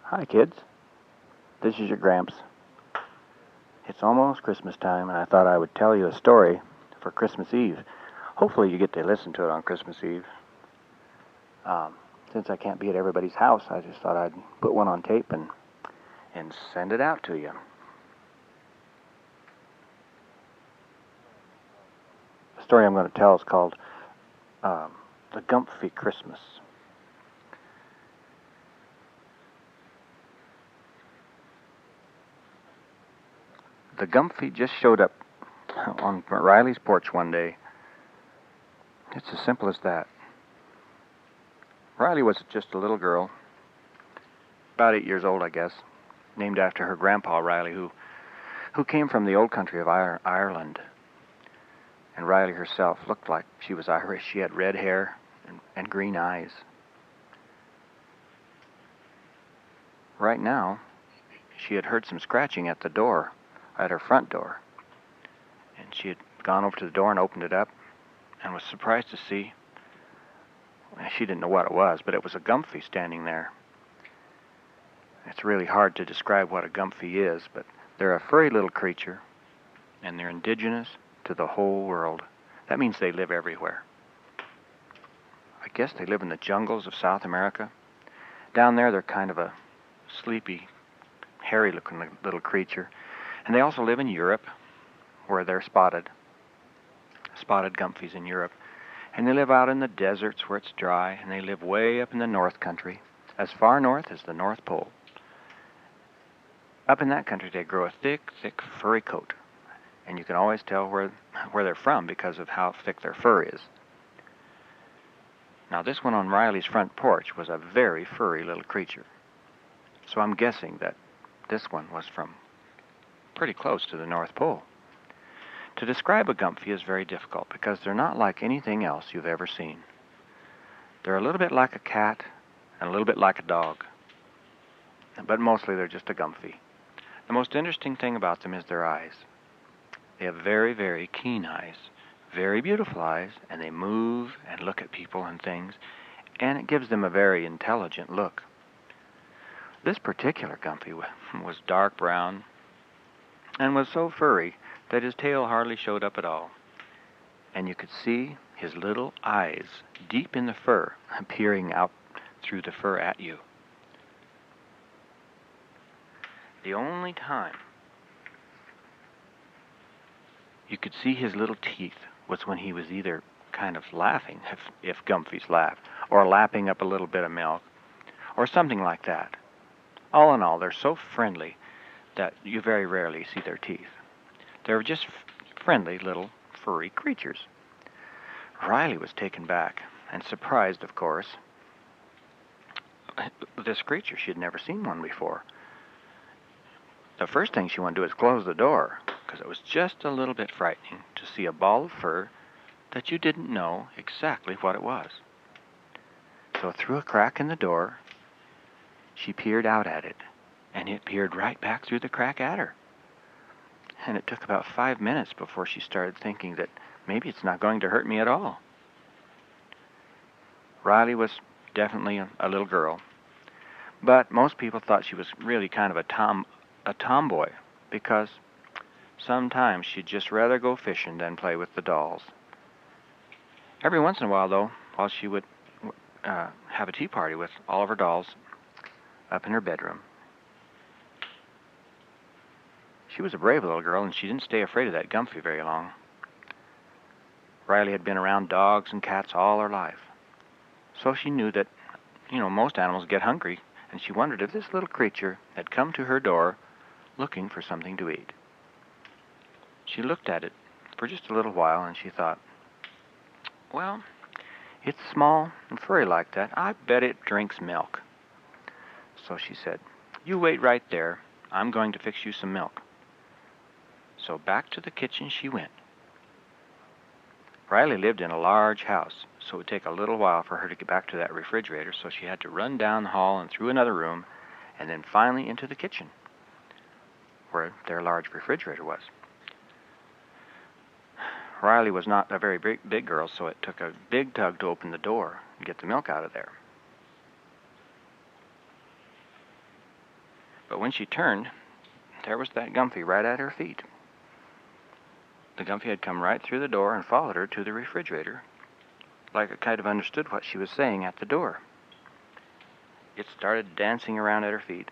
Hi kids, this is your Gramps. It's almost Christmas time and I thought I would tell you a story for Christmas Eve. Hopefully you get to listen to it on Christmas Eve. Since I can't be at everybody's house, I just thought I'd put one on tape and send it out to you. The story I'm going to tell is called The Gumphy Christmas. The Gumphy just showed up on Riley's porch one day. It's as simple as that. Riley was just a little girl, about 8 years old, I guess, named after her grandpa Riley, who came from the old country of Ireland. And Riley herself looked like she was Irish. She had red hair and green eyes. Right now, she had heard some scratching at the door, at her front door. And she had gone over to the door and opened it up and was surprised to see, she didn't know what it was, but it was a Gumphy standing there. It's really hard to describe what a Gumphy is, but they're a furry little creature, and they're indigenous to the whole world. That means they live everywhere. I guess they live in the jungles of South America. Down there, they're kind of a sleepy, hairy-looking little creature. And they also live in Europe, where they're spotted Gumphys in Europe. And they live out in the deserts where it's dry, and they live way up in the North Country, as far north as the North Pole. Up in that country, they grow a thick, furry coat. And you can always tell where they're from because of how thick their fur is. Now, this one on Riley's front porch was a very furry little creature. So I'm guessing that this one was from pretty close to the North Pole. To describe a Gumphy is very difficult because they're not like anything else you've ever seen. They're a little bit like a cat and a little bit like a dog. But mostly they're just a Gumphy. The most interesting thing about them is their eyes. They have very, very keen eyes, very beautiful eyes, and they move and look at people and things, and it gives them a very intelligent look. This particular Gumphy was dark brown and was so furry that his tail hardly showed up at all. And you could see his little eyes deep in the fur, peering out through the fur at you. The only time you could see his little teeth was when he was either kind of laughing, if Gumphys laugh, or lapping up a little bit of milk, or something like that. All in all, they're so friendly that you very rarely see their teeth. They're just friendly little furry creatures. Riley was taken back and surprised, of course. This creature, she had never seen one before. The first thing she wanted to do is close the door, because it was just a little bit frightening to see a ball of fur that you didn't know exactly what it was. So through a crack in the door, she peered out at it, and it peered right back through the crack at her. And it took about 5 minutes before she started thinking that maybe it's not going to hurt me at all. Riley was definitely a little girl, but most people thought she was really kind of a tomboy, because sometimes she'd just rather go fishing than play with the dolls. Every once in a while, though, while she would have a tea party with all of her dolls up in her bedroom. She was a brave little girl, and she didn't stay afraid of that Gumphy very long. Riley had been around dogs and cats all her life, so she knew that, most animals get hungry, and she wondered if this little creature had come to her door looking for something to eat. She looked at it for just a little while, and she thought, well, it's small and furry like that. I bet it drinks milk. So she said, you wait right there. I'm going to fix you some milk. So back to the kitchen she went. Riley lived in a large house, so it would take a little while for her to get back to that refrigerator, so she had to run down the hall and through another room, and then finally into the kitchen, where their large refrigerator was. Riley was not a very big girl, so it took a big tug to open the door and get the milk out of there. But when she turned, there was that Gumphy right at her feet. The Gumphy had come right through the door and followed her to the refrigerator, like it kind of understood what she was saying at the door. It started dancing around at her feet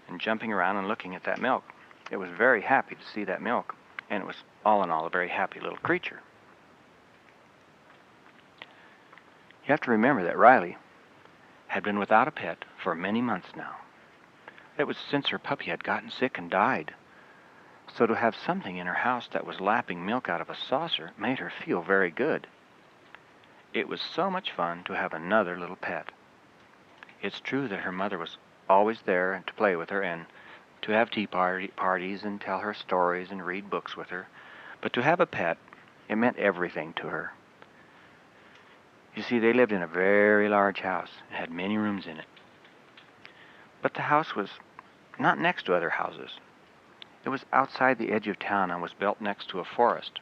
and jumping around and looking at that milk. It was very happy to see that milk, and it was all in all a very happy little creature. You have to remember that Riley had been without a pet for many months now. It was since her puppy had gotten sick and died. So to have something in her house that was lapping milk out of a saucer made her feel very good. It was so much fun to have another little pet. It's true that her mother was always there and to play with her and to have tea parties and tell her stories and read books with her. But to have a pet, it meant everything to her. You see, they lived in a very large house and had many rooms in it. But the house was not next to other houses. It was outside the edge of town and was built next to a forest.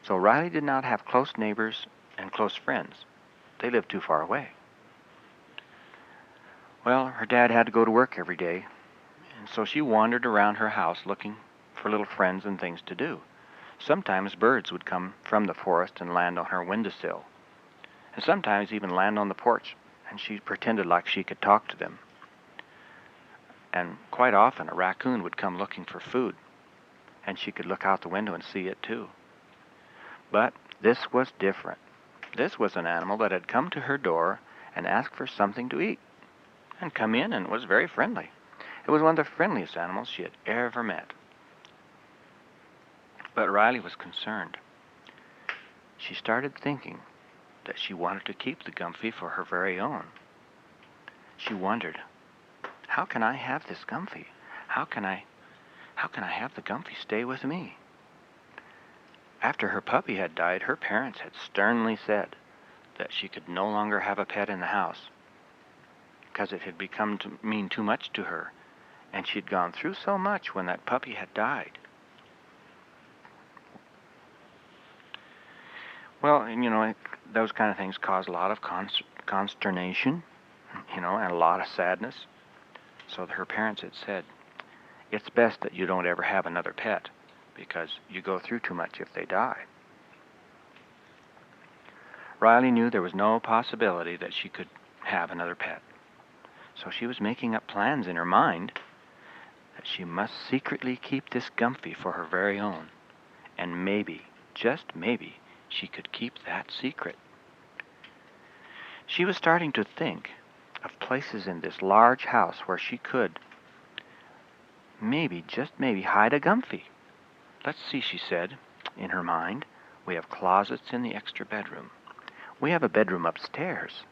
So Riley did not have close neighbors and close friends. They lived too far away. Well, her dad had to go to work every day, and so she wandered around her house looking for little friends and things to do. Sometimes birds would come from the forest and land on her windowsill, and sometimes even land on the porch, and she pretended like she could talk to them. And quite often a raccoon would come looking for food, and she could look out the window and see it too. But this was different. This was an animal that had come to her door and asked for something to eat, and come in and was very friendly. It was one of the friendliest animals she had ever met. But Riley was concerned. She started thinking that she wanted to keep the Gumphy for her very own. She wondered, how can I have this Gumphy? How can I have the Gumphy stay with me? After her puppy had died, her parents had sternly said that she could no longer have a pet in the house because it had become to mean too much to her, and she'd gone through so much when that puppy had died. Well, those kind of things cause a lot of consternation, and a lot of sadness. So her parents had said, it's best that you don't ever have another pet because you go through too much if they die. Riley knew there was no possibility that she could have another pet. So she was making up plans in her mind that she must secretly keep this Gumphy for her very own. And maybe, just maybe, she could keep that secret. She was starting to think of places in this large house where she could, maybe, just maybe, hide a Gumphy. Let's see, she said, in her mind. We have closets in the extra bedroom. We have a bedroom upstairs.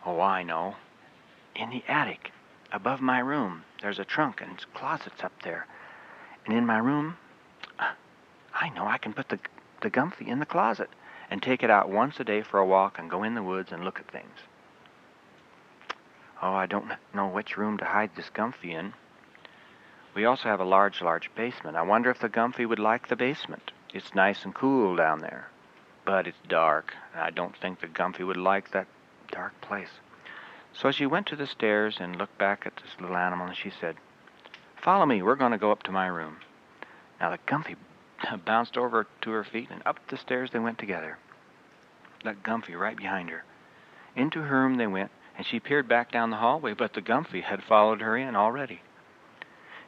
Oh, I know. In the attic, above my room, there's a trunk and closets up there. And in my room, I know I can put the Gumphy in the closet and take it out once a day for a walk and go in the woods and look at things. Oh, I don't know which room to hide this Gumphy in. We also have a large basement. I wonder if the Gumphy would like the basement. It's nice and cool down there. But it's dark, and I don't think the Gumphy would like that dark place. So she went to the stairs and looked back at this little animal, and she said, follow me, we're going to go up to my room. Now the Gumphy bounced over to her feet, and up the stairs they went together. That Gumphy right behind her. Into her room they went, and she peered back down the hallway, but the Gumphy had followed her in already.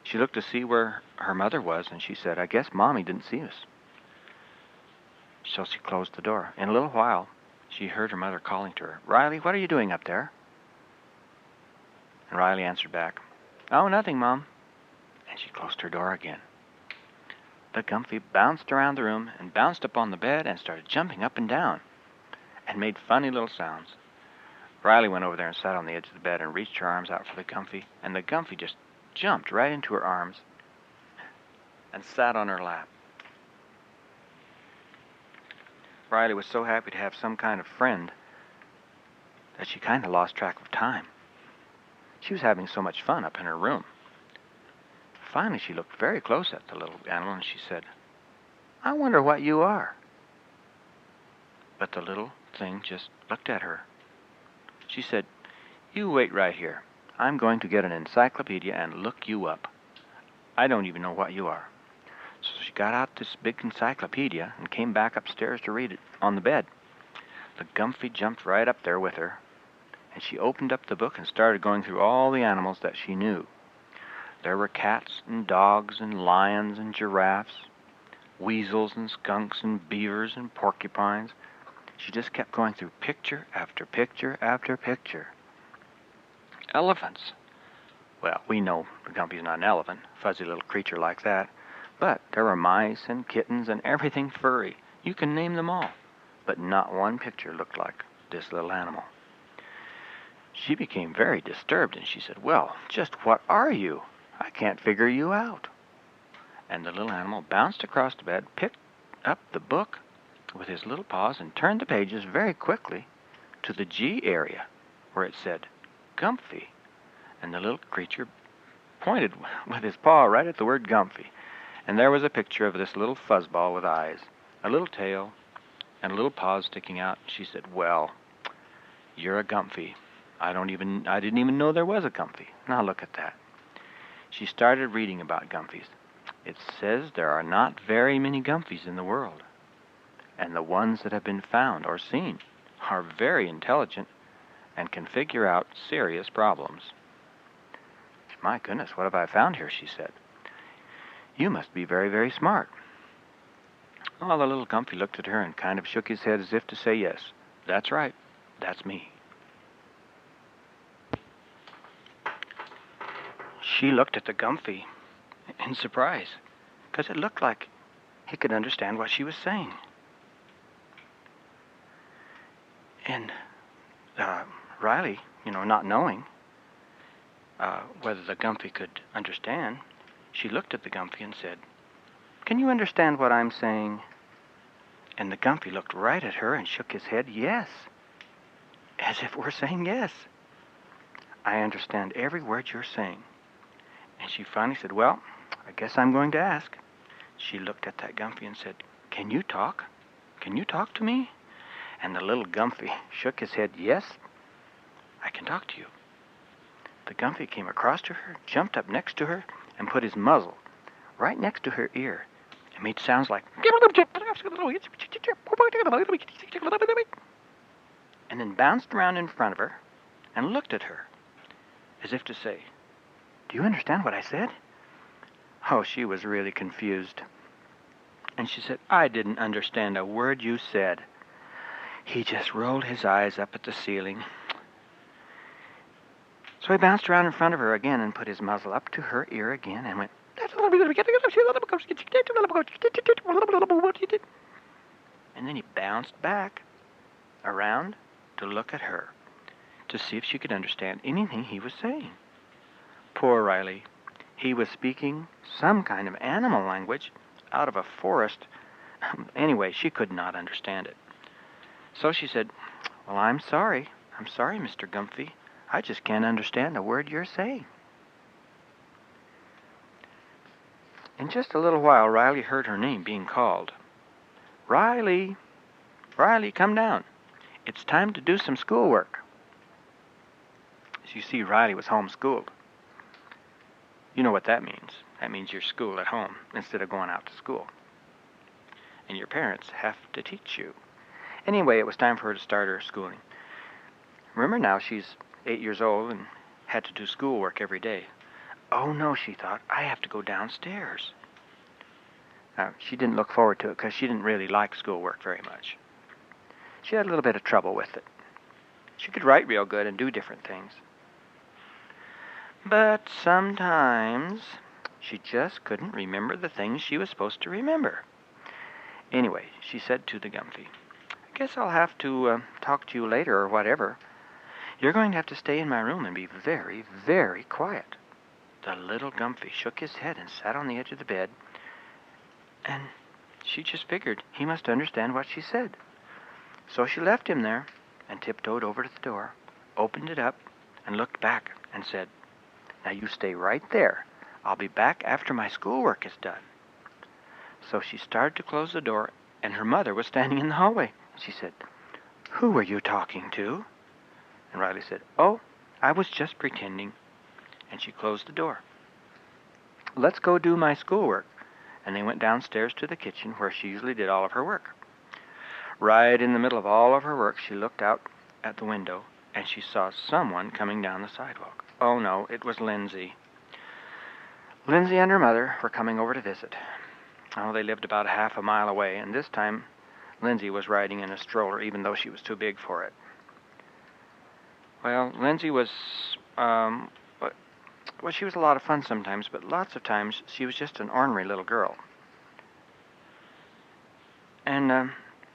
She looked to see where her mother was, and she said, I guess Mommy didn't see us. So she closed the door. In a little while, she heard her mother calling to her, Riley, what are you doing up there? And Riley answered back, oh, nothing, Mom. And she closed her door again. The Gumphy bounced around the room and bounced up on the bed and started jumping up and down and made funny little sounds. Riley went over there and sat on the edge of the bed and reached her arms out for the Gumphy, and the Gumphy just jumped right into her arms and sat on her lap. Riley was so happy to have some kind of friend that she kind of lost track of time. She was having so much fun up in her room. Finally, she looked very close at the little animal, and she said, I wonder what you are. But the little thing just looked at her. She said, you wait right here. I'm going to get an encyclopedia and look you up. I don't even know what you are." So she got out this big encyclopedia and came back upstairs to read it on the bed. The Gumphy jumped right up there with her, and she opened up the book and started going through all the animals that she knew. There were cats and dogs and lions and giraffes, weasels and skunks and beavers and porcupines. She just kept going through picture after picture after picture. Elephants. Well, we know the Gumpy's not an elephant, fuzzy little creature like that. But there were mice and kittens and everything furry. You can name them all. But not one picture looked like this little animal. She became very disturbed, and she said, "Well, just what are you? I can't figure you out." And the little animal bounced across the bed, picked up the book with his little paws, and turned the pages very quickly to the G area, where it said, "Gumphy." And the little creature pointed with his paw right at the word Gumphy. And there was a picture of this little fuzzball with eyes, a little tail, and a little paws sticking out. She said, "Well, you're a Gumphy. I didn't even know there was a Gumphy. Now look at that." She started reading about Gumphies. It says there are not very many Gumphies in the world, and the ones that have been found or seen are very intelligent and can figure out serious problems. "My goodness, what have I found here?" she said. "You must be very, very smart." Well, the little Gumphy looked at her and kind of shook his head as if to say, "Yes, that's right. That's me." She looked at the Gumphy in surprise, because it looked like he could understand what she was saying. And Riley, not knowing whether the Gumphy could understand, she looked at the Gumphy and said, "Can you understand what I'm saying?" And the Gumphy looked right at her and shook his head, "Yes," as if we're saying yes. "I understand every word you're saying." And she finally said, "Well, I guess I'm going to ask." She looked at that Gumphy and said, "Can you talk? Can you talk to me?" And the little Gumphy shook his head, "Yes, I can talk to you." The Gumphy came across to her, jumped up next to her, and put his muzzle right next to her ear. It made sounds like, and then bounced around in front of her and looked at her, as if to say, "Do you understand what I said?" Oh, she was really confused. And she said, "I didn't understand a word you said." He just rolled his eyes up at the ceiling. So he bounced around in front of her again and put his muzzle up to her ear again and went, and then he bounced back around to look at her, to see if she could understand anything he was saying. Poor Riley. He was speaking some kind of animal language out of a forest. Anyway, she could not understand it. So she said, "Well, I'm sorry. I'm sorry, Mr. Gumphy. I just can't understand a word you're saying." In just a little while, Riley heard her name being called. "Riley! Riley, come down. It's time to do some schoolwork." As you see, Riley was homeschooled. You know what that means. That means you're schooled at home instead of going out to school. And your parents have to teach you. Anyway, it was time for her to start her schooling. Remember now, she's 8 years old and had to do schoolwork every day. Oh no, she thought, I have to go downstairs. Now, she didn't look forward to it because she didn't really like schoolwork very much. She had a little bit of trouble with it. She could write real good and do different things. But sometimes she just couldn't remember the things she was supposed to remember. Anyway, she said to the Gumphy, "I guess I'll have to talk to you later or whatever. You're going to have to stay in my room and be very, very quiet." The little Gumphy shook his head and sat on the edge of the bed, and she just figured he must understand what she said. So she left him there and tiptoed over to the door, opened it up, and looked back and said, "Now you stay right there. I'll be back after my schoolwork is done." So she started to close the door, and her mother was standing in the hallway. She said, "Who were you talking to?" And Riley said, "Oh, I was just pretending." and she closed the door. "Let's go do my schoolwork." And they went downstairs to the kitchen where she usually did all of her work. Right in the middle of all of her work, she looked out at the window, and she saw someone coming down the sidewalk. Oh no, it was Lindsay. Lindsay and her mother were coming over to visit. Oh, they lived about half a mile away, and this time Lindsay was riding in a stroller, even though she was too big for it. Well, Lindsay was, she was a lot of fun sometimes, but lots of times she was just an ornery little girl. And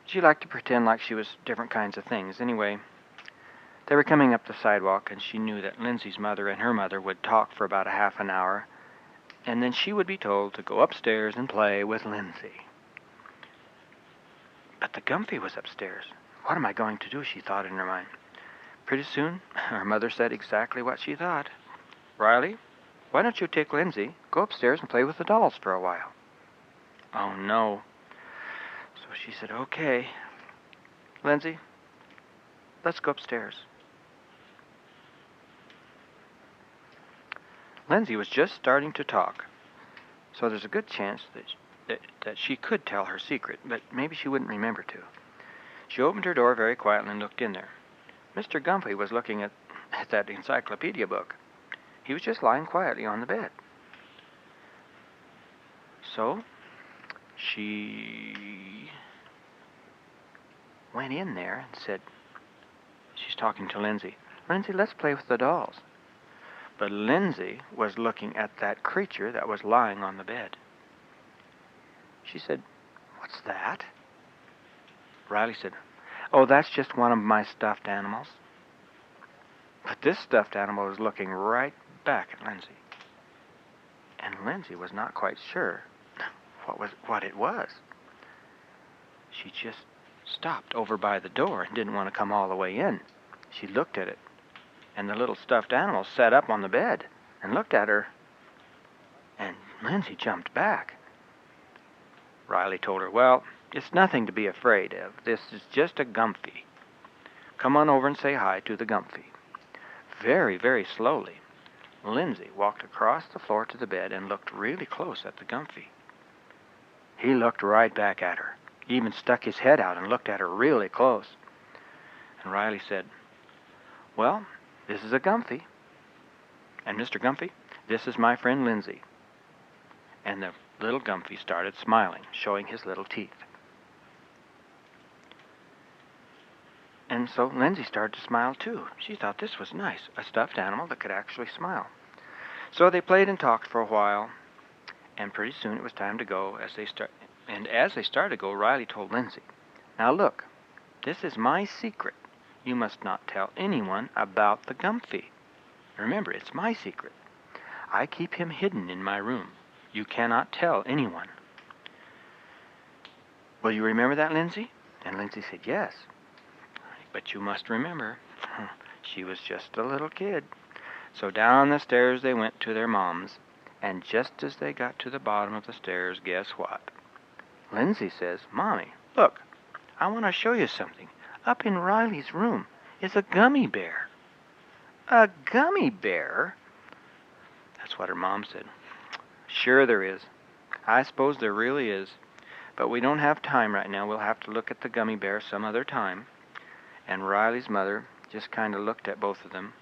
she liked to pretend like she was different kinds of things. Anyway, they were coming up the sidewalk, and she knew that Lindsay's mother and her mother would talk for about a half an hour, and then she would be told to go upstairs and play with Lindsay. But the Gumphy was upstairs. What am I going to do, she thought in her mind. Pretty soon, her mother said exactly what she thought. "Riley, why don't you take Lindsay, go upstairs and play with the dolls for a while?" Oh, no. So she said, "Okay, Lindsay, let's go upstairs." Lindsay was just starting to talk, so there's a good chance that she could tell her secret, but maybe she wouldn't remember to. She opened her door very quietly and looked in there. Mr. Gumphy was looking at that encyclopedia book. He was just lying quietly on the bed. So she went in there and said, she's talking to Lindsay, "Lindsay, let's play with the dolls." But Lindsay was looking at that creature that was lying on the bed. She said, "What's that?" Riley said, "Oh, that's just one of my stuffed animals." But this stuffed animal was looking right back at Lindsay. And Lindsay was not quite sure what it was. She just stopped over by the door and didn't want to come all the way in. She looked at it, and the little stuffed animal sat up on the bed and looked at her, and Lindsay jumped back. Riley told her, "Well, it's nothing to be afraid of. This is just a Gumphy. Come on over and say hi to the Gumphy." Very, very slowly, Lindsay walked across the floor to the bed and looked really close at the Gumphy. He looked right back at her. He even stuck his head out and looked at her really close. And Riley said, "Well, this is a Gumphy. And Mr. Gumphy, this is my friend Lindsay." And the little Gumphy started smiling, showing his little teeth. And so Lindsay started to smile too. She thought this was nice, a stuffed animal that could actually smile. So they played and talked for a while, and pretty soon it was time to go. As they started to go, Riley told Lindsay, "Now look, this is my secret. You must not tell anyone about the Gumphy. Remember, it's my secret. I keep him hidden in my room. You cannot tell anyone. Will you remember that, Lindsay?" And Lindsay said, "Yes. But you must remember, she was just a little kid." So down the stairs they went to their moms, and just as they got to the bottom of the stairs, guess what? Lindsay says, "Mommy, look, I want to show you something. Up in Riley's room is a gummy bear." "A gummy bear?" That's what her mom said. "Sure there is. I suppose there really is. But we don't have time right now. We'll have to look at the gummy bear some other time." And Riley's mother just kind of looked at both of them,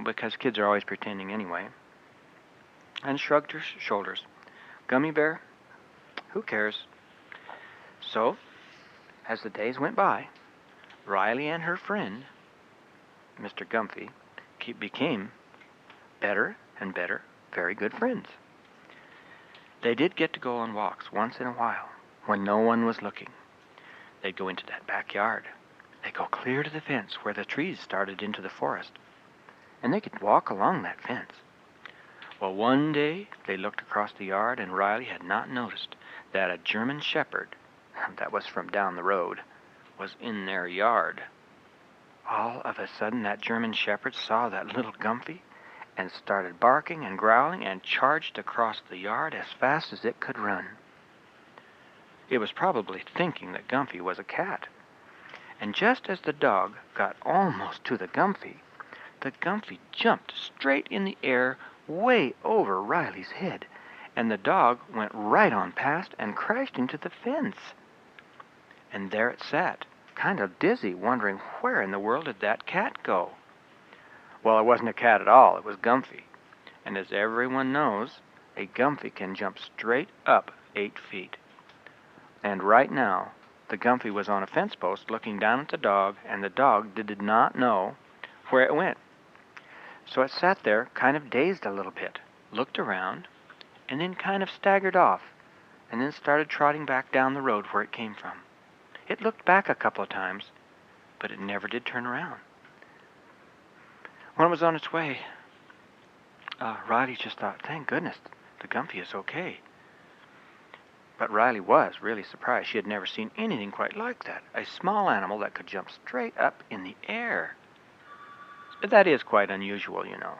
because kids are always pretending anyway, and shrugged her shoulders. Gummy bear? Who cares? So, as the days went by, Riley and her friend, Mr. Gumphy, became better and better, very good friends. They did get to go on walks once in a while when no one was looking. They'd go into that backyard. They'd go clear to the fence where the trees started into the forest, and they could walk along that fence. Well, one day they looked across the yard, and Riley had not noticed that a German shepherd, that was from down the road, was in their yard. All of a sudden, that German shepherd saw that little Gumphy and started barking and growling and charged across the yard as fast as it could run. It was probably thinking that Gumphy was a cat. And just as the dog got almost to the Gumphy, The Gumphy jumped straight in the air way over Riley's head, and the dog went right on past and crashed into the fence. And there it sat, kind of dizzy, wondering where in the world did that cat go. Well, it wasn't a cat at all, it was Gumphy. And as everyone knows, a Gumphy can jump straight up 8 feet. And right now, the Gumphy was on a fence post looking down at the dog, and the dog did not know where it went. So it sat there, kind of dazed a little bit, looked around, and then kind of staggered off, and then started trotting back down the road where it came from. It looked back a couple of times, but it never did turn around. When it was on its way, Riley just thought, thank goodness, the Gumphy is okay. But Riley was really surprised. She had never seen anything quite like that. A small animal that could jump straight up in the air. That is quite unusual, you know.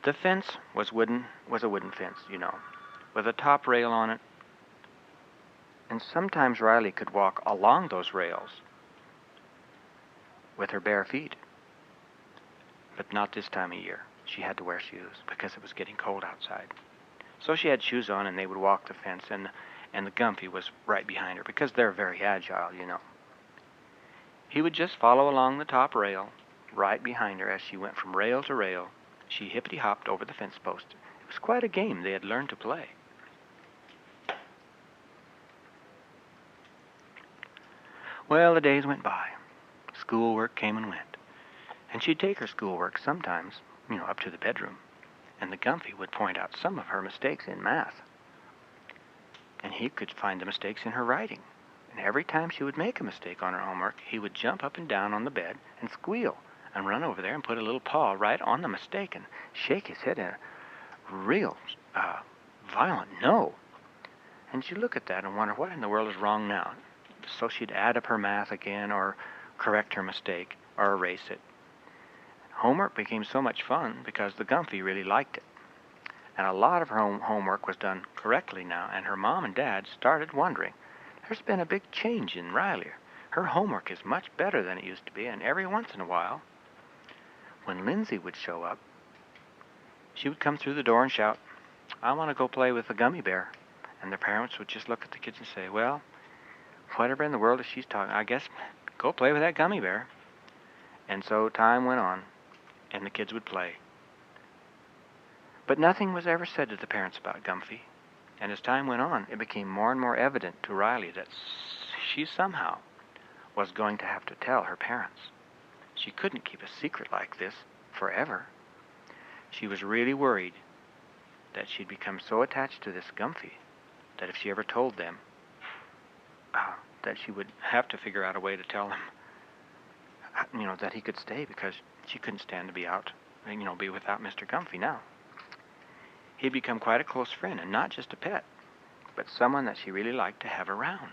The fence was a wooden fence, you know, with a top rail on it. And sometimes Riley could walk along those rails with her bare feet. But not this time of year. She had to wear shoes because it was getting cold outside. So she had shoes on, and they would walk the fence, and the Gumphy was right behind her because they're very agile, you know. He would just follow along the top rail right behind her as she went from rail to rail. She hippity-hopped over the fence post. It was quite a game they had learned to play. Well, the days went by. Schoolwork came and went. And she'd take her schoolwork sometimes, you know, up to the bedroom. And the Gumphy would point out some of her mistakes in math. And he could find the mistakes in her writing. And every time she would make a mistake on her homework, he would jump up and down on the bed and squeal and run over there and put a little paw right on the mistake and shake his head in a real violent no. And she'd look at that and wonder what in the world is wrong now. So she'd add up her math again or correct her mistake or erase it. Homework became so much fun because the Gumphy really liked it. And a lot of her homework was done correctly now, and her mom and dad started wondering, there's been a big change in Riley. Her homework is much better than it used to be, and every once in a while, when Lindsay would show up, she would come through the door and shout, I want to go play with the gummy bear. And the parents would just look at the kids and say, well, whatever in the world is she's talking, I guess go play with that gummy bear. And so time went on, and the kids would play. But nothing was ever said to the parents about Gumphy. And as time went on, it became more and more evident to Riley that she somehow was going to have to tell her parents. She couldn't keep a secret like this forever. She was really worried that she'd become so attached to this Gumphy that if she ever told them, that she would have to figure out a way to tell them, you know, that he could stay because she couldn't stand to be out, you know, be without Mr. Gumphy now. He'd become quite a close friend, and not just a pet, but someone that she really liked to have around.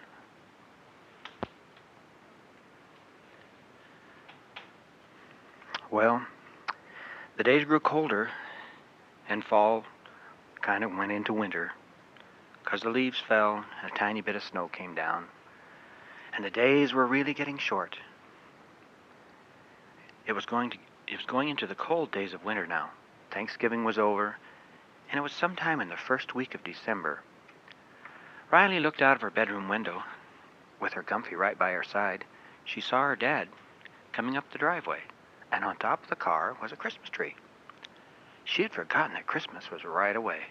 Well, the days grew colder, and fall kind of went into winter, because the leaves fell, and a tiny bit of snow came down, and the days were really getting short. It was going into the cold days of winter now. Thanksgiving was over, and it was sometime in the first week of December. Riley looked out of her bedroom window, with her Gumphy right by her side. She saw her dad coming up the driveway, and on top of the car was a Christmas tree. She had forgotten that Christmas was right away.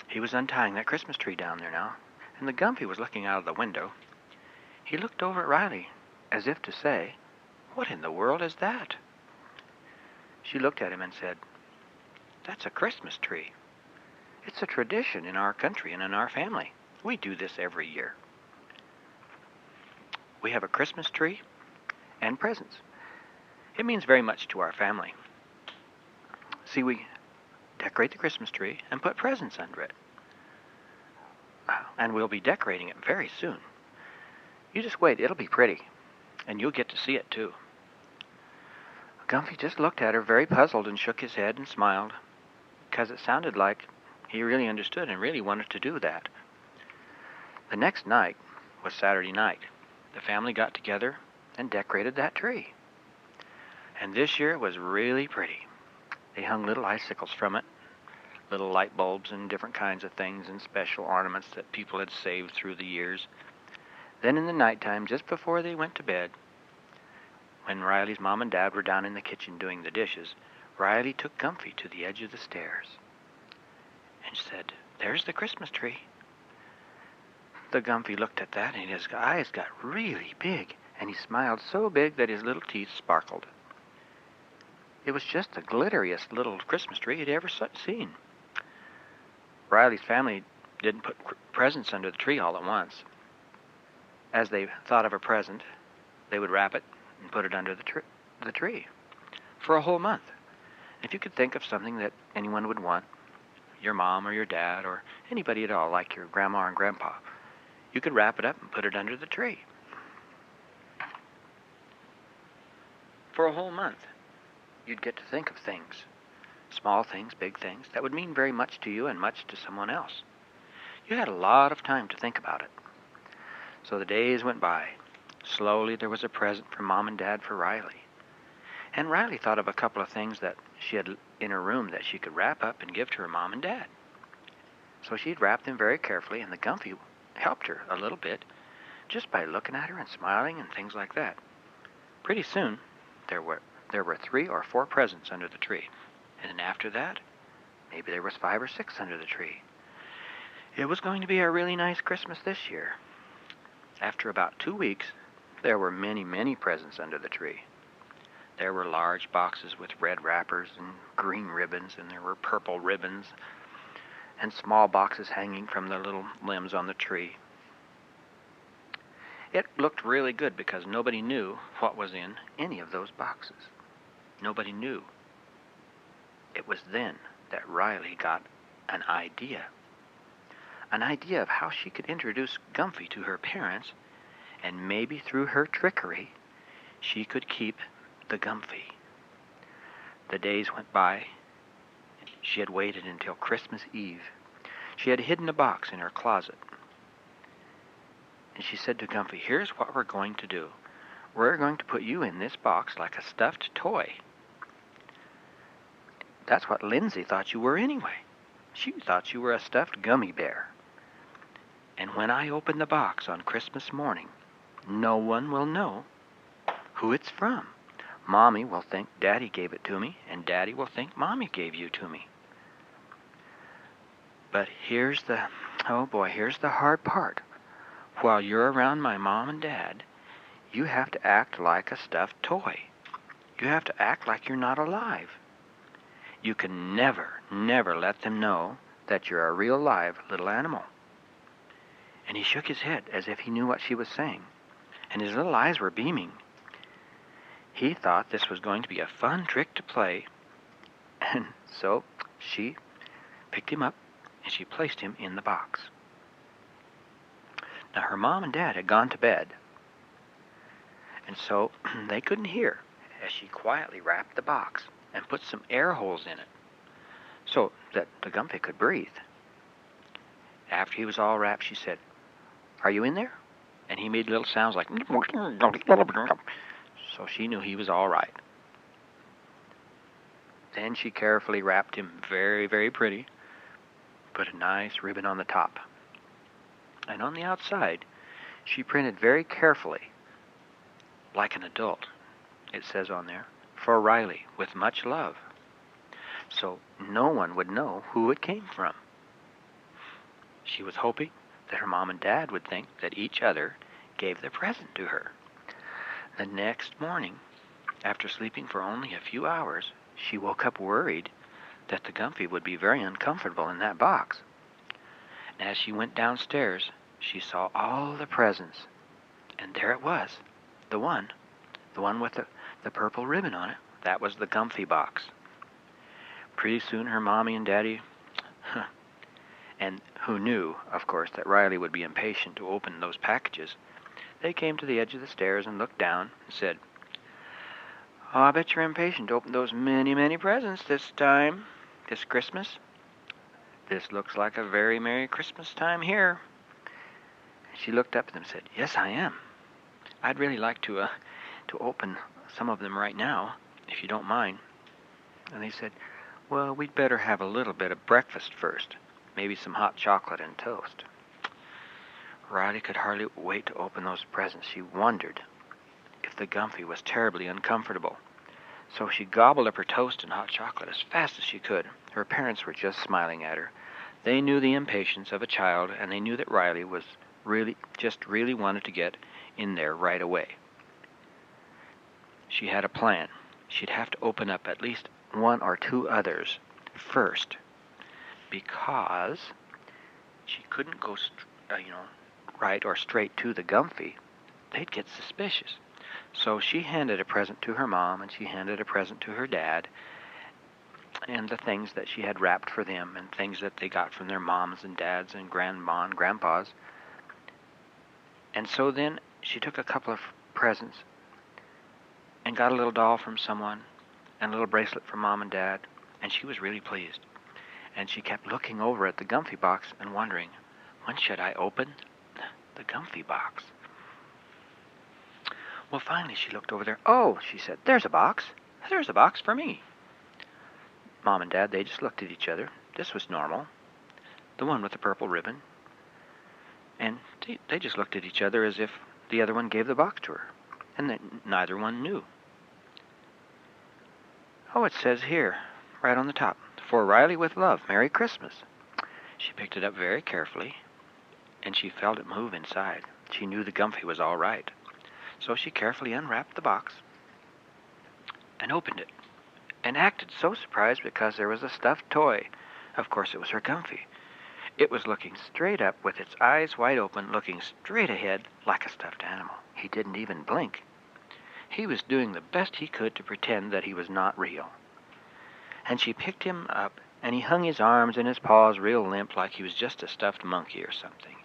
He was untying that Christmas tree down there now, and the Gumphy was looking out of the window. He looked over at Riley, as if to say, what in the world is that? She looked at him and said, that's a Christmas tree. It's a tradition in our country and in our family. We do this every year. We have a Christmas tree and presents. It means very much to our family. See, we decorate the Christmas tree and put presents under it. And we'll be decorating it very soon. You just wait, it'll be pretty. And you'll get to see it too. Gumphy just looked at her very puzzled and shook his head and smiled, because it sounded like he really understood and really wanted to do that. The next night was Saturday night. The family got together and decorated that tree. And this year it was really pretty. They hung little icicles from it, little light bulbs and different kinds of things and special ornaments that people had saved through the years. Then in the nighttime, just before they went to bed, when Riley's mom and dad were down in the kitchen doing the dishes, Riley took Gumphy to the edge of the stairs and said, "There's the Christmas tree." The Gumphy looked at that, and his eyes got really big, and he smiled so big that his little teeth sparkled. It was just the glitteriest little Christmas tree he'd ever seen. Riley's family didn't put presents under the tree all at once. As they thought of a present, they would wrap it and put it under the tree for a whole month. If you could think of something that anyone would want, your mom or your dad or anybody at all, like your grandma and grandpa, you could wrap it up and put it under the tree. For a whole month, you'd get to think of things, small things, big things, that would mean very much to you and much to someone else. You had a lot of time to think about it. So the days went by. Slowly there was a present from Mom and Dad for Riley. And Riley thought of a couple of things that she had in her room that she could wrap up and give to her mom and dad. So she'd wrap them very carefully, and the Gumphy helped her a little bit just by looking at her and smiling and things like that. Pretty soon, there were 3 or 4 presents under the tree. And then after that, maybe there was 5 or 6 under the tree. It was going to be a really nice Christmas this year. After about 2 weeks, there were many, many presents under the tree. There were large boxes with red wrappers and green ribbons, and there were purple ribbons, and small boxes hanging from the little limbs on the tree. It looked really good because nobody knew what was in any of those boxes. Nobody knew. It was then that Riley got an idea. An idea of how she could introduce Gumphy to her parents, and maybe through her trickery, she could keep the Gumphy. The days went by. She had waited until Christmas Eve. She had hidden a box in her closet. And she said to Gumphy, "Here's what we're going to do. We're going to put you in this box like a stuffed toy." That's what Lindsay thought you were anyway. She thought you were a stuffed gummy bear. And when I open the box on Christmas morning, no one will know who it's from. Mommy will think Daddy gave it to me, and Daddy will think Mommy gave you to me. But here's the hard part. While you're around my mom and dad, you have to act like a stuffed toy. You have to act like you're not alive. You can never, never let them know that you're a real live little animal. And he shook his head as if he knew what she was saying, and his little eyes were beaming. He thought this was going to be a fun trick to play, and so she picked him up and she placed him in the box. Now her mom and dad had gone to bed, and so they couldn't hear as she quietly wrapped the box and put some air holes in it so that the Gumphy could breathe. After he was all wrapped, she said, "Are you in there?" And he made little sounds like, so she knew he was all right. Then she carefully wrapped him very, very pretty, put a nice ribbon on the top. And on the outside, she printed very carefully, like an adult, it says on there, "For Riley, with much love," so no one would know who it came from. She was hoping that her mom and dad would think that each other gave the present to her. The next morning, after sleeping for only a few hours, she woke up worried that the Gumphy would be very uncomfortable in that box. As she went downstairs, she saw all the presents, and there it was, the one with the purple ribbon on it. That was the Gumphy box. Pretty soon her mommy and daddy, and who knew, of course, that Riley would be impatient to open those packages, they came to the edge of the stairs and looked down and said, "Oh, I bet you're impatient to open those many, many presents this Christmas. This looks like a very Merry Christmas time here." And she looked up at them and said, "Yes, I am. I'd really like to open some of them right now, if you don't mind. And they said, well, we'd better have a little bit of breakfast first. Maybe some hot chocolate and toast. Riley could hardly wait to open those presents. She wondered if the Gumphy was terribly uncomfortable. So she gobbled up her toast and hot chocolate as fast as she could. Her parents were just smiling at her. They knew the impatience of a child, and they knew that Riley was really wanted to get in there right away. She had a plan. She'd have to open up at least one or two others first, because she couldn't go right or straight to the Gumphy. They'd get suspicious. So she handed a present to her mom, and she handed a present to her dad, and the things that she had wrapped for them, and things that they got from their moms and dads and grandma and grandpas. And so then she took a couple of presents and got a little doll from someone and a little bracelet from mom and dad, and she was really pleased. And she kept looking over at the Gumphy box and wondering, when should I open the Gumphy box? Well, finally she looked over there. Oh, she said, there's a box. There's a box for me. Mom and Dad, they just looked at each other. This was normal. The one with the purple ribbon. And they just looked at each other as if the other one gave the box to her. And neither one knew. Oh, it says here, right on the top, for Riley with love, Merry Christmas. She picked it up very carefully, and she felt it move inside. She knew the Gumphy was all right. So she carefully unwrapped the box and opened it, and acted so surprised because there was a stuffed toy. Of course, it was her Gumphy. It was looking straight up with its eyes wide open, looking straight ahead like a stuffed animal. He didn't even blink. He was doing the best he could to pretend that he was not real. And she picked him up, and he hung his arms and his paws real limp like he was just a stuffed monkey or something.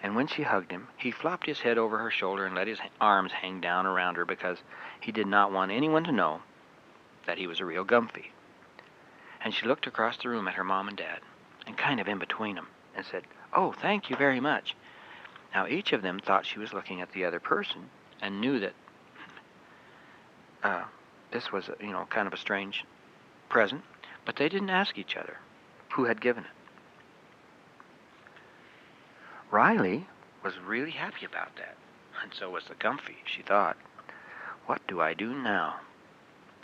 And when she hugged him, he flopped his head over her shoulder and let his arms hang down around her because he did not want anyone to know that he was a real Gumphy. And she looked across the room at her mom and dad, and kind of in between them, and said, oh, thank you very much. Now, each of them thought she was looking at the other person and knew that this was, kind of a strange present, but they didn't ask each other who had given it. Riley was really happy about that, and so was the Gumphy. She thought, what do I do now?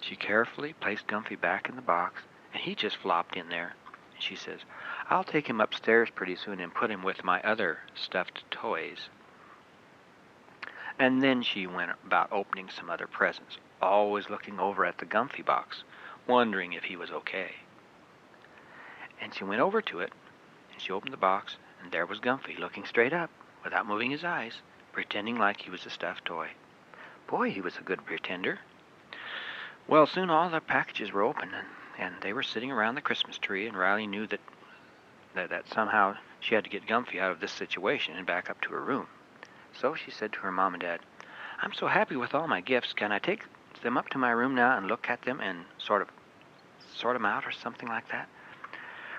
She carefully placed Gumphy back in the box, and he just flopped in there. And she says, I'll take him upstairs pretty soon and put him with my other stuffed toys. And then she went about opening some other presents, always looking over at the Gumphy box, wondering if he was okay. And she went over to it, and she opened the box, and there was Gumphy, looking straight up, without moving his eyes, pretending like he was a stuffed toy. Boy, he was a good pretender. Well, soon all the packages were open, and they were sitting around the Christmas tree, and Riley knew that somehow she had to get Gumphy out of this situation and back up to her room. So she said to her mom and dad, I'm so happy with all my gifts. Can I take them up to my room now and look at them and sort them out or something like that?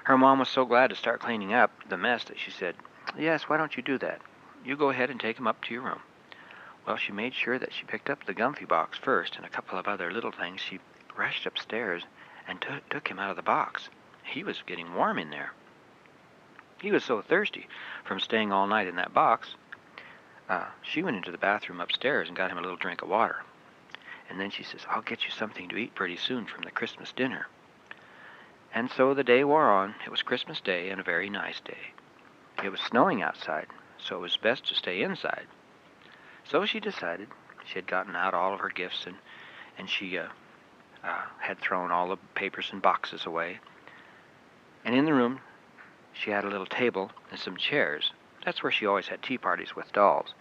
Her mom was so glad to start cleaning up the mess that she said, yes, why don't you do that? You go ahead and take them up to your room. Well, she made sure that she picked up the Gumphy box first and a couple of other little things. She rushed upstairs and took him out of the box. He was getting warm in there. He was so thirsty from staying all night in that box. She went into the bathroom upstairs and got him a little drink of water. And then she says, I'll get you something to eat pretty soon from the Christmas dinner. And so the day wore on. It was Christmas Day, and a very nice day. It was snowing outside, so it was best to stay inside. So she decided. She had gotten out all of her gifts, and she had thrown all the papers and boxes away. And in the room, she had a little table and some chairs. That's where she always had tea parties with dolls.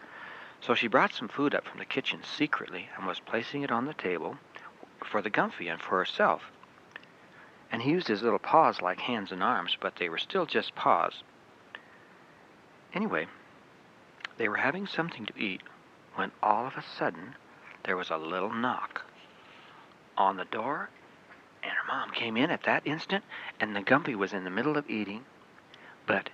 So she brought some food up from the kitchen secretly and was placing it on the table for the Gumphy and for herself. And he used his little paws like hands and arms, but they were still just paws. Anyway, they were having something to eat when all of a sudden there was a little knock on the door, and her mom came in at that instant, and the Gumpy was in the middle of eating, but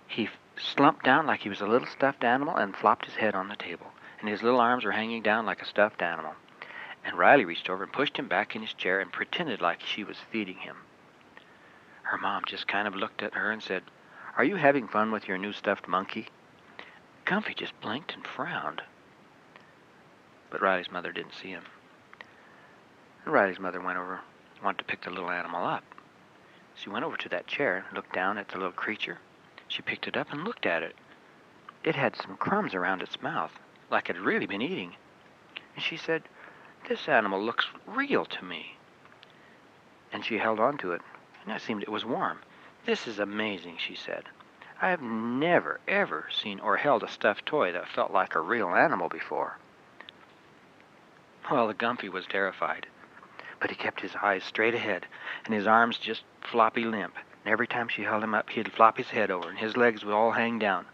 he slumped down like he was a little stuffed animal and flopped his head on the table, and his little arms were hanging down like a stuffed animal. and Riley reached over and pushed him back in his chair and pretended like she was feeding him. Her mom just kind of looked at her and said, "Are you having fun with your new stuffed monkey?" Gumphy just blinked and frowned. But Riley's mother didn't see him. And Riley's mother went over and wanted to pick the little animal up. She went over to that chair and looked down at the little creature. She picked it up and looked at it. It had some crumbs around its mouth, like it had really been eating. And she said, "This animal looks real to me." And she held on to it, and it seemed it was warm. "This is amazing," she said. "I have never, ever seen or held a stuffed toy that felt like a real animal before." Well, the Gumphy was terrified, but he kept his eyes straight ahead, and his arms just floppy limp. And every time she held him up, he'd flop his head over, and his legs would all hang down.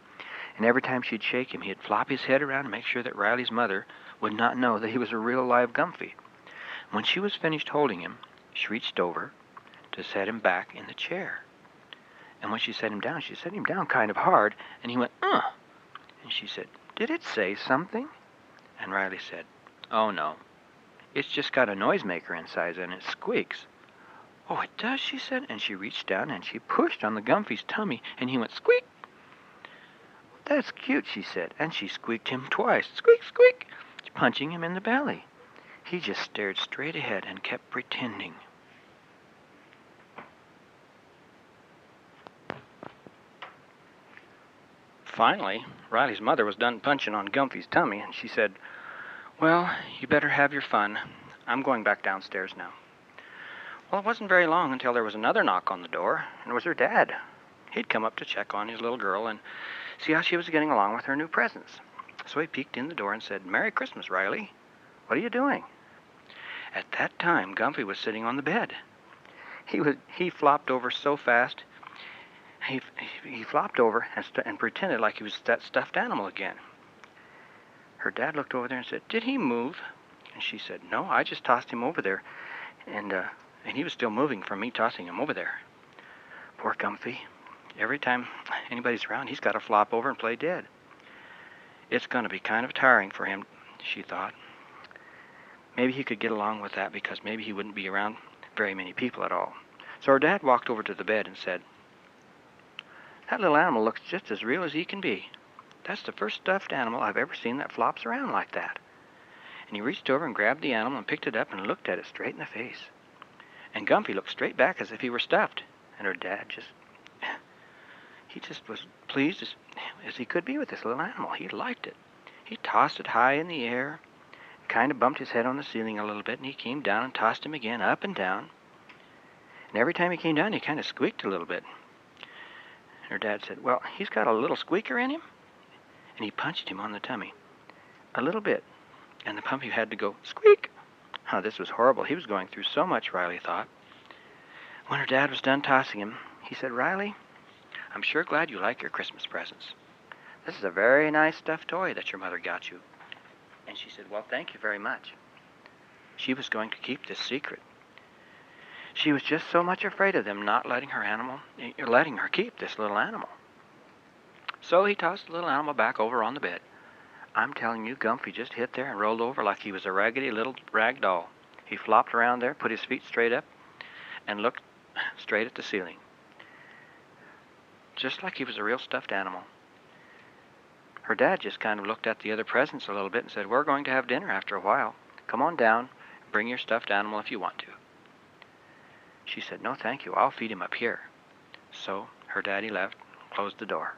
And every time she'd shake him, he'd flop his head around and make sure that Riley's mother would not know that he was a real live Gumphy. When she was finished holding him, she reached over to set him back in the chair. And when she set him down kind of hard, and he went, "Ugh." And she said, "Did it say something?" And Riley said, "Oh, no. It's just got a noisemaker inside and it squeaks." "Oh, it does," she said, and she reached down and she pushed on the Gumphy's tummy, and he went squeak. "That's cute," she said, and she squeaked him twice, squeak, squeak, punching him in the belly. He just stared straight ahead and kept pretending. Finally, Riley's mother was done punching on Gumphy's tummy, and she said, "Well, you better have your fun. I'm going back downstairs now." Well, it wasn't very long until there was another knock on the door, and it was her dad. He'd come up to check on his little girl and see how she was getting along with her new presents. So he peeked in the door and said, "Merry Christmas, Riley. What are you doing?" At that time, Gumphy was sitting on the bed. He flopped over so fast, he flopped over and pretended like he was that stuffed animal again. Her dad looked over there and said, "Did he move?" And she said, "No, I just tossed him over there, and he was still moving from me tossing him over there." Poor Gumphy. Every time anybody's around, he's got to flop over and play dead. It's going to be kind of tiring for him, she thought. Maybe he could get along with that because maybe he wouldn't be around very many people at all. So her dad walked over to the bed and said, "That little animal looks just as real as he can be. That's the first stuffed animal I've ever seen that flops around like that." And he reached over and grabbed the animal and picked it up and looked at it straight in the face. And Gumphy looked straight back as if he were stuffed. And her dad he just was pleased as he could be with this little animal. He liked it. He tossed it high in the air, kind of bumped his head on the ceiling a little bit, and he came down and tossed him again, up and down. And every time he came down, he kind of squeaked a little bit. And her dad said, "Well, he's got a little squeaker in him." And he punched him on the tummy a little bit, and the Gumphy had to go squeak. Oh, this was horrible. He was going through so much, Riley thought. When her dad was done tossing him, he said, "Riley, I'm sure glad you like your Christmas presents. This is a very nice stuffed toy that your mother got you." And she said, "Well, thank you very much." She was going to keep this secret. She was just so much afraid of them not letting her keep this little animal. So he tossed the little animal back over on the bed. I'm telling you, Gumphy just hit there and rolled over like he was a raggedy little rag doll. He flopped around there, put his feet straight up, and looked straight at the ceiling, just like he was a real stuffed animal. Her dad just kind of looked at the other presents a little bit and said, "We're going to have dinner after a while. Come on down, bring your stuffed animal if you want to." She said, "No, thank you. I'll feed him up here." So her daddy left, closed the door.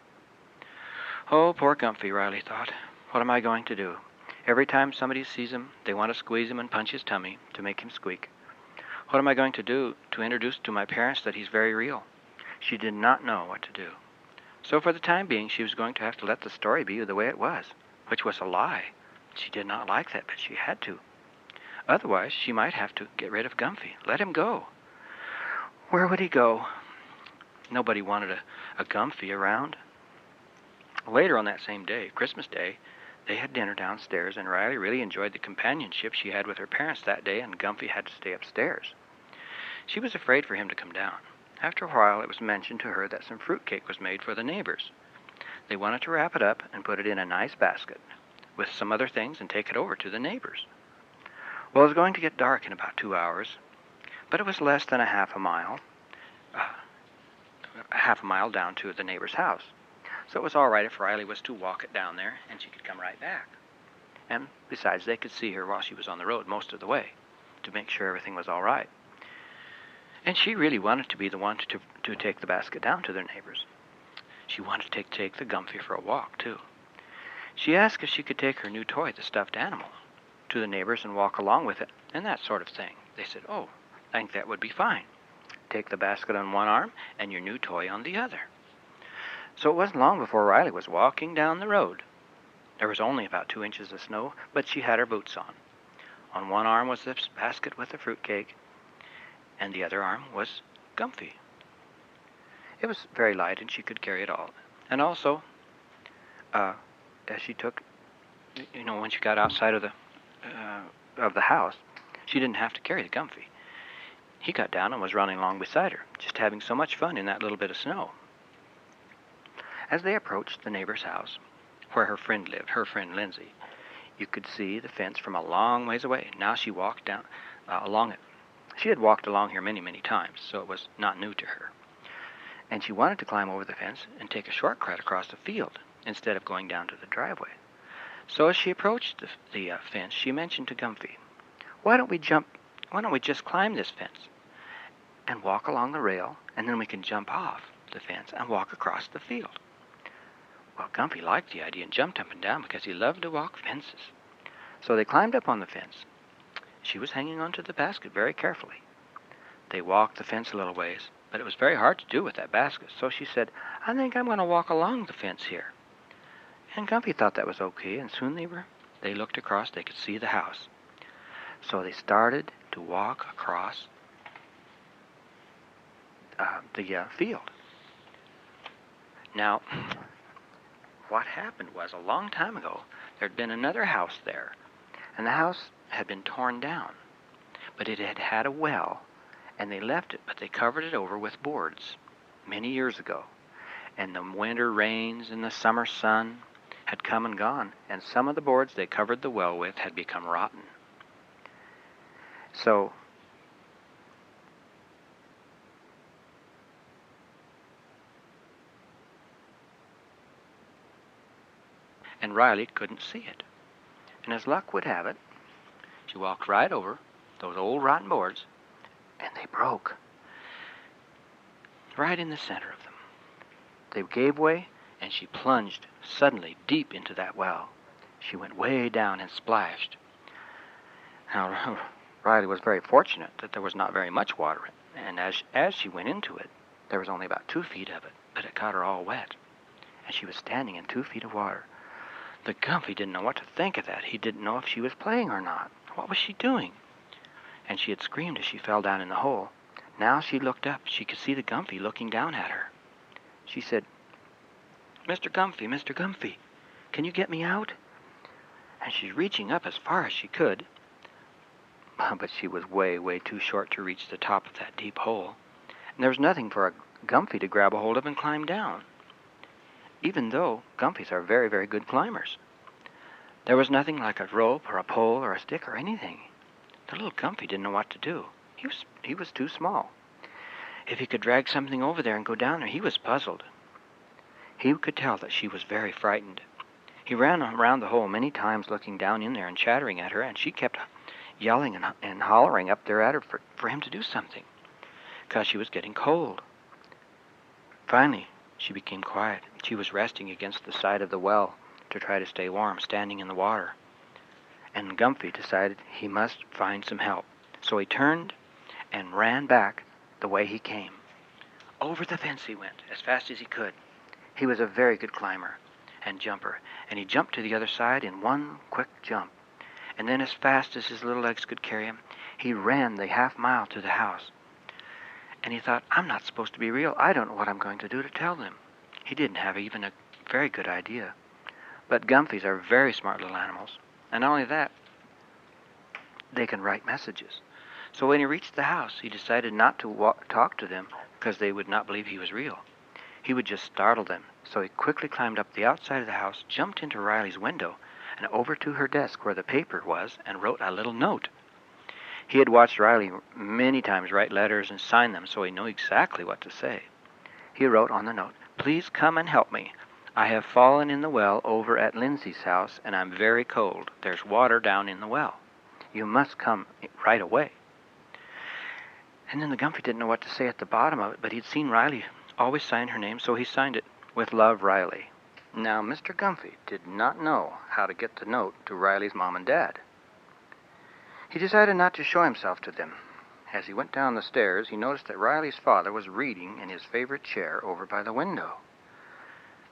Oh, poor Gumphy, Riley thought. What am I going to do? Every time somebody sees him, they want to squeeze him and punch his tummy to make him squeak. What am I going to do to introduce to my parents that he's very real? She did not know what to do. So for the time being, she was going to have to let the story be the way it was, which was a lie. She did not like that, but she had to. Otherwise, she might have to get rid of Gumphy, let him go. Where would he go? Nobody wanted a Gumphy around. Later on that same day, Christmas Day, they had dinner downstairs, and Riley really enjoyed the companionship she had with her parents that day, and Gumphy had to stay upstairs. She was afraid for him to come down. After a while, it was mentioned to her that some fruitcake was made for the neighbors. They wanted to wrap it up and put it in a nice basket with some other things and take it over to the neighbors. Well, it was going to get dark in about 2 hours, but it was less than uh, a half a mile down to the neighbor's house. So it was all right if Riley was to walk it down there, and she could come right back. And besides, they could see her while she was on the road most of the way to make sure everything was all right. And she really wanted to be the one to take the basket down to their neighbors. She wanted to take the Gumphy for a walk, too. She asked if she could take her new toy, the stuffed animal, to the neighbors and walk along with it, and that sort of thing. They said, "Oh, I think that would be fine. Take the basket on one arm and your new toy on the other." So it wasn't long before Riley was walking down the road. There was only about 2 inches of snow, but she had her boots on. On one arm was the basket with the fruitcake, and the other arm was Gumphy. It was very light, and she could carry it all. And also, as she took, when she got outside of the house, she didn't have to carry the Gumphy. He got down and was running along beside her, just having so much fun in that little bit of snow. As they approached the neighbor's house, where her friend lived, her friend Lindsay, you could see the fence from a long ways away. Now she walked down along it. She had walked along here many, many times, so it was not new to her. And she wanted to climb over the fence and take a shortcut across the field instead of going down to the driveway. So as she approached the fence, she mentioned to Gumphy, why don't we just climb this fence and walk along the rail, and then we can jump off the fence and walk across the field." Well, Gumphy liked the idea and jumped up and down because he loved to walk fences. So they climbed up on the fence. She was hanging onto the basket very carefully. They walked the fence a little ways, but it was very hard to do with that basket, so she said, "I think I'm going to walk along the fence here." And Gumphy thought that was okay, and soon they looked across, they could see the house. So they started to walk across the field. Now, what happened was, a long time ago, there had been another house there, and the house had been torn down, but it had had a well, and they left it, but they covered it over with boards many years ago. And the winter rains and the summer sun had come and gone, and some of the boards they covered the well with had become rotten. So and Riley couldn't see it. And as luck would have it, she walked right over those old rotten boards, and they broke right in the center of them. They gave way, and she plunged suddenly deep into that well. She went way down and splashed. Now, Riley was very fortunate that there was not very much water, and as she went into it, there was only about 2 feet of it, but it got her all wet, and she was standing in 2 feet of water. The Gumphy didn't know what to think of that. He didn't know if she was playing or not. What was she doing? And she had screamed as she fell down in the hole. Now she looked up. She could see the Gumphy looking down at her. She said, "Mr. Gumphy, Mr. Gumphy, can you get me out?" And she's reaching up as far as she could, but she was way, way too short to reach the top of that deep hole. And there was nothing for a Gumphy to grab a hold of and climb down, even though Gumphys are very, very good climbers. There was nothing like a rope or a pole or a stick or anything. The little Gumphy didn't know what to do. He was too small. If he could drag something over there and go down there, he was puzzled. He could tell that she was very frightened. He ran around the hole many times looking down in there and chattering at her, and she kept yelling and hollering up there at her for him to do something, because she was getting cold. Finally, she became quiet. She was resting against the side of the well to try to stay warm, standing in the water. And Gumphy decided he must find some help. So he turned and ran back the way he came. Over the fence he went, as fast as he could. He was a very good climber and jumper, and he jumped to the other side in one quick jump. And then as fast as his little legs could carry him, he ran the half mile to the house. And he thought, I'm not supposed to be real. I don't know what I'm going to do to tell them. He didn't have even a very good idea. But Gumphys are very smart little animals. And not only that, they can write messages. So when he reached the house, he decided not to talk to them because they would not believe he was real. He would just startle them. So he quickly climbed up the outside of the house, jumped into Riley's window, and over to her desk where the paper was, and wrote a little note. He had watched Riley many times write letters and sign them, so he knew exactly what to say. He wrote on the note, "Please come and help me. I have fallen in the well over at Lindsay's house, and I'm very cold. There's water down in the well. You must come right away." And then the Gumphy didn't know what to say at the bottom of it, but he'd seen Riley always sign her name, so he signed it, "With love, Riley." Now, Mr. Gumphy did not know how to get the note to Riley's mom and dad. He decided not to show himself to them. As he went down the stairs, he noticed that Riley's father was reading in his favorite chair over by the window.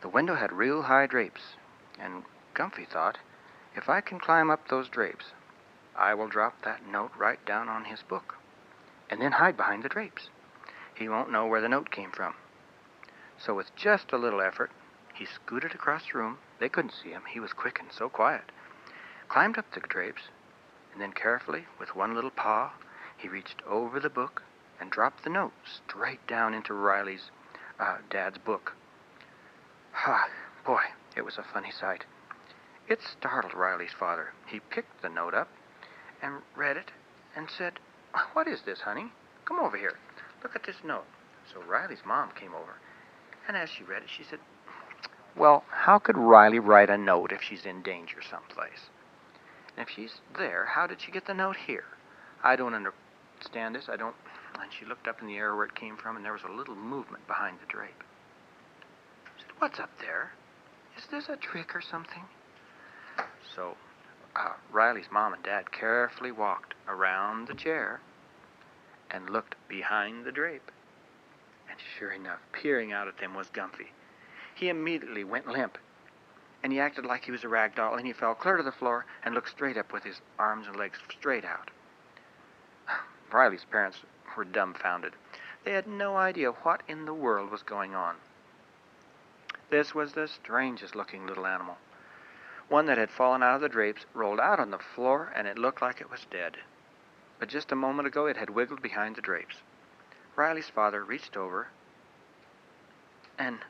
The window had real high drapes, and Gumphy thought, if I can climb up those drapes, I will drop that note right down on his book, and then hide behind the drapes. He won't know where the note came from. So with just a little effort, he scooted across the room. They couldn't see him. He was quick and so quiet. Climbed up the drapes, and then carefully, with one little paw, he reached over the book and dropped the note straight down into Riley's dad's book. Boy, it was a funny sight. It startled Riley's father. He picked the note up and read it and said, "What is this, honey? Come over here. Look at this note." So Riley's mom came over, and as she read it, she said, "Well, how could Riley write a note if she's in danger someplace? And if she's there, how did she get the note here? I don't understand this. I don't..." And she looked up in the air where it came from, and there was a little movement behind the drape. She said, "What's up there? Is this a trick or something?" So Riley's mom and dad carefully walked around the chair and looked behind the drape. And sure enough, peering out at them was Gumphy. He immediately went limp, and he acted like he was a rag doll, and he fell clear to the floor and looked straight up with his arms and legs straight out. Riley's parents were dumbfounded. They had no idea what in the world was going on. This was the strangest looking little animal. One that had fallen out of the drapes, rolled out on the floor, and it looked like it was dead. But just a moment ago it had wiggled behind the drapes. Riley's father reached over and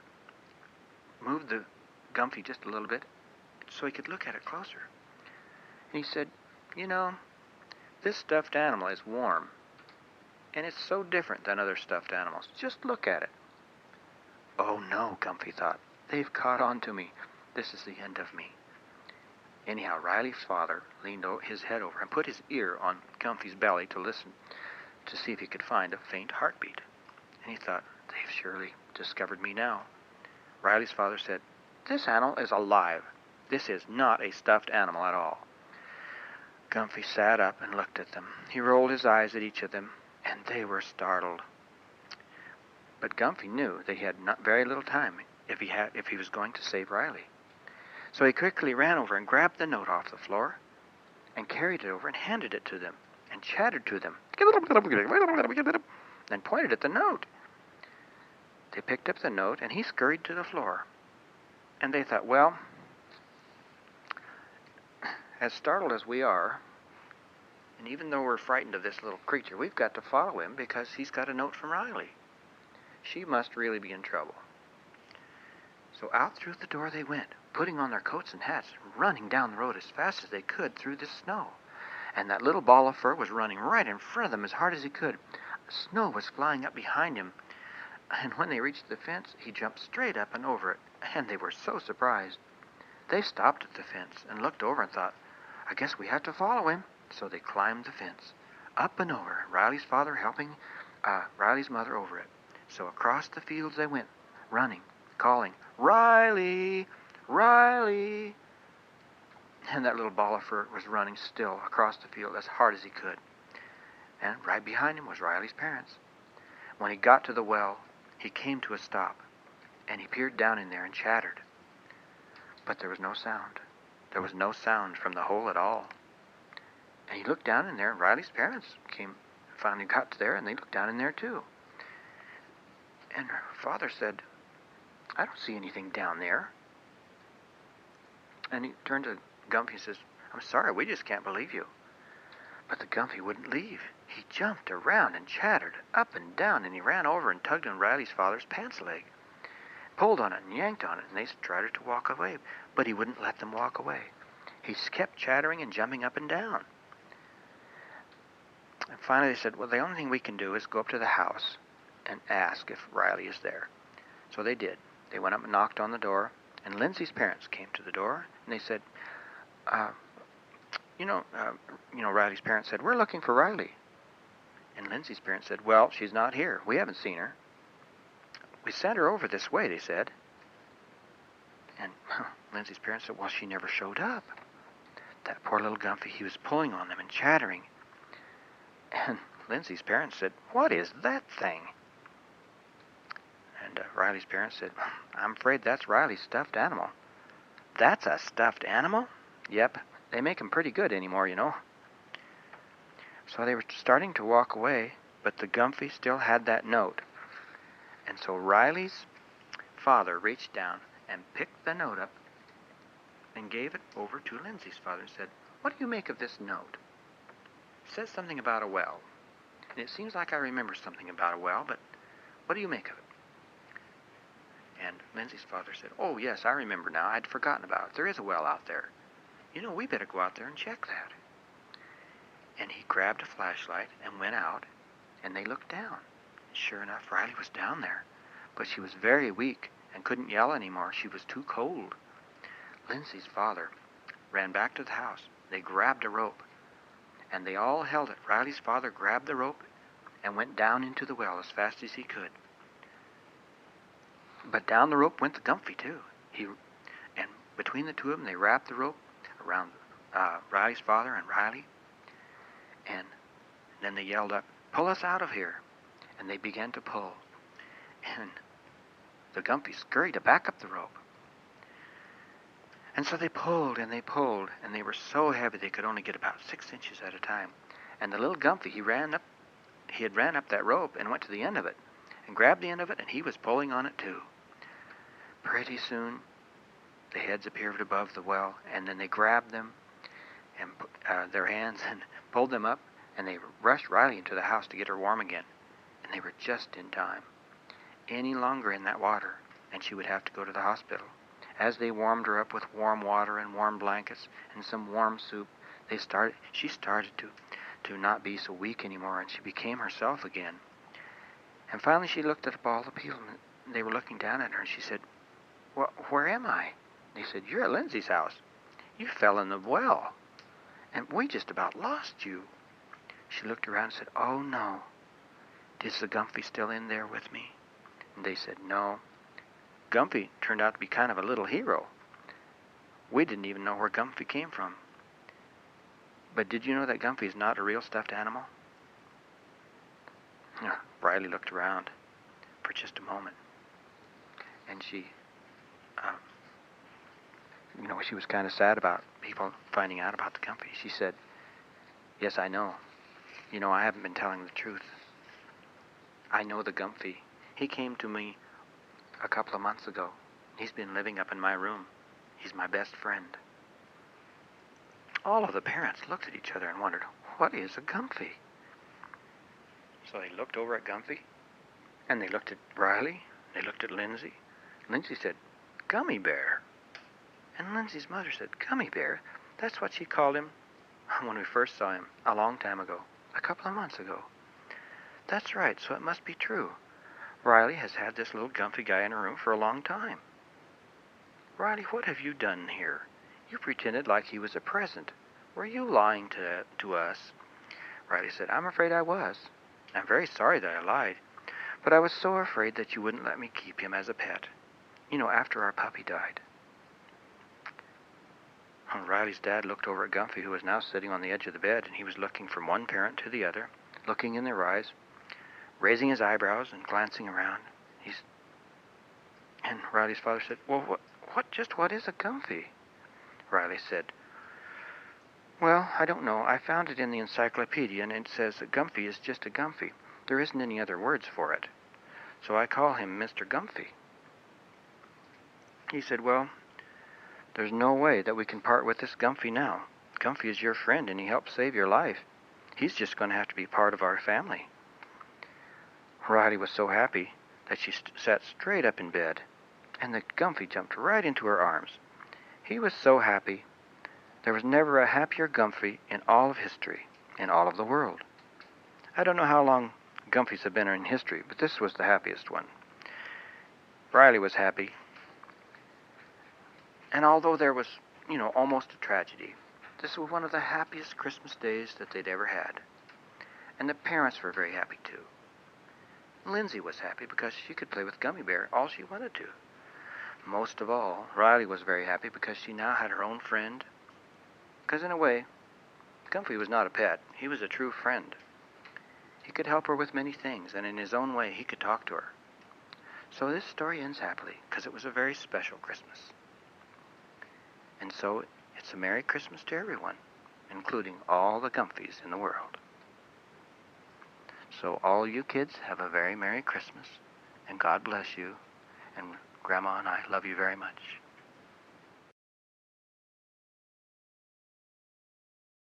moved the Gumphy just a little bit so he could look at it closer. And he said, "You know, this stuffed animal is warm, and it's so different than other stuffed animals. Just look at it." "Oh no," Gumphy thought. "They've caught on to me. This is the end of me." Anyhow, Riley's father leaned his head over and put his ear on Gumphy's belly to listen, to see if he could find a faint heartbeat. And he thought, "They've surely discovered me now." Riley's father said, "This animal is alive. This is not a stuffed animal at all." Gumphy sat up and looked at them. He rolled his eyes at each of them, and they were startled. But Gumphy knew that he had not very little time if he was going to save Riley. So he quickly ran over and grabbed the note off the floor and carried it over and handed it to them and chattered to them and pointed at the note. They picked up the note and he scurried to the floor. And they thought, well, as startled as we are, and even though we're frightened of this little creature, we've got to follow him because he's got a note from Riley. She must really be in trouble. So out through the door they went, putting on their coats and hats, running down the road as fast as they could through the snow. And that little ball of fur was running right in front of them as hard as he could. Snow was flying up behind him. And when they reached the fence, he jumped straight up and over it. And they were so surprised. They stopped at the fence and looked over and thought, I guess we have to follow him. So they climbed the fence, up and over, Riley's father helping Riley's mother over it. So across the fields they went, running, calling, "Riley! Riley!" And that little ball of fur was running still across the field as hard as he could. And right behind him was Riley's parents. When he got to the well, he came to a stop, and he peered down in there and chattered. But there was no sound. There was no sound from the hole at all. And he looked down in there, and Riley's parents finally got to there, and they looked down in there too. And her father said, "I don't see anything down there." And he turned to Gumphy and says, "I'm sorry, we just can't believe you." But the Gumphy wouldn't leave. He jumped around and chattered up and down, and he ran over and tugged on Riley's father's pants leg, pulled on it and yanked on it, and they started to walk away. But he wouldn't let them walk away. He kept chattering and jumping up and down. And finally they said, well, the only thing we can do is go up to the house and ask if Riley is there. So they did. They went up and knocked on the door, and Lindsay's parents came to the door, and they said, uh, Riley's parents said, we're looking for Riley. And Lindsay's parents said, well, she's not here. We haven't seen her. We sent her over this way, they said. And Lindsay's parents said, well, she never showed up. That poor little Gumphy, he was pulling on them and chattering. And Lindsay's parents said, what is that thing? And Riley's parents said, I'm afraid that's Riley's stuffed animal. That's a stuffed animal? Yep, they make them pretty good anymore, you know. So they were starting to walk away, but the Gumphy still had that note. And so Riley's father reached down and picked the note up and gave it over to Lindsay's father and said, what do you make of this note? It says something about a well. And it seems like I remember something about a well, but what do you make of it? And Lindsay's father said, oh, yes, I remember now. I'd forgotten about it. There is a well out there. You know, we better go out there and check that. And he grabbed a flashlight and went out, and they looked down. And sure enough, Riley was down there. But she was very weak and couldn't yell anymore. She was too cold. Lindsay's father ran back to the house. They grabbed a rope, and they all held it. Riley's father grabbed the rope and went down into the well as fast as he could. But down the rope went the Gumphy, too. And between the two of them, they wrapped the rope around Riley's father and Riley. And then they yelled up, pull us out of here. And they began to pull. And the Gumphy scurried to back up the rope. And so they pulled, and they were so heavy they could only get about 6 inches at a time. And the little Gumphy, he had ran up that rope and went to the end of it, and grabbed the end of it, and he was pulling on it too. Pretty soon, the heads appeared above the well, and then they grabbed them and their hands and pulled them up, and they rushed Riley into the house to get her warm again. And they were just in time. Any longer in that water, and she would have to go to the hospital. As they warmed her up with warm water and warm blankets and some warm soup, she started to not be so weak anymore, and she became herself again. And finally she looked at all the people, and they were looking down at her, and she said, well, where am I? They said, you're at Lindsay's house. You fell in the well, and we just about lost you. She looked around and said, oh no, is the Gumphy still in there with me? And they said, no. Gumphy turned out to be kind of a little hero. We didn't even know where Gumphy came from. But did you know that Gumphy is not a real stuffed animal? Riley looked around for just a moment, and she was kind of sad about people finding out about the Gumphy. She said, yes, I know. I haven't been telling the truth. I know the Gumphy. He came to me a couple of months ago. He's been living up in my room. He's my best friend. All of the parents looked at each other and wondered, what is a Gumphy? So they looked over at Gumphy, and they looked at Riley, they looked at Lindsay. Lindsay said, Gummy Bear. And Lindsay's mother said, Gummy Bear? That's what she called him when we first saw him a long time ago, a couple of months ago. That's right, so it must be true. Riley has had this little Gumphy guy in her room for a long time. Riley, what have you done here? You pretended like he was a present. Were you lying to us? Riley said, I'm afraid I was. I'm very sorry that I lied, but I was so afraid that you wouldn't let me keep him as a pet. After our puppy died. Riley's dad looked over at Gumphy, who was now sitting on the edge of the bed, and he was looking from one parent to the other, looking in their eyes, raising his eyebrows and glancing around. And Riley's father said, well, what is a Gumphy? Riley said, well, I don't know. I found it in the encyclopedia, and it says that Gumphy is just a Gumphy. There isn't any other words for it. So I call him Mr. Gumphy. He said, well, there's no way that we can part with this Gumphy now. Gumphy is your friend, and he helped save your life. He's just going to have to be part of our family. Riley was so happy that she sat straight up in bed, and the Gumphy jumped right into her arms. He was so happy. There was never a happier Gumphy in all of history, in all of the world. I don't know how long Gumphy's have been in history, but this was the happiest one. Riley was happy, and although there was, almost a tragedy, this was one of the happiest Christmas days that they'd ever had. And the parents were very happy, too. Lindsay was happy because she could play with Gummy Bear all she wanted to. Most of all, Riley was very happy because she now had her own friend. Because in a way, Gumphy was not a pet. He was a true friend. He could help her with many things, and in his own way, he could talk to her. So this story ends happily because it was a very special Christmas. And so it's a Merry Christmas to everyone, including all the Gumphys in the world. So all you kids have a very Merry Christmas, and God bless you, and Grandma and I love you very much.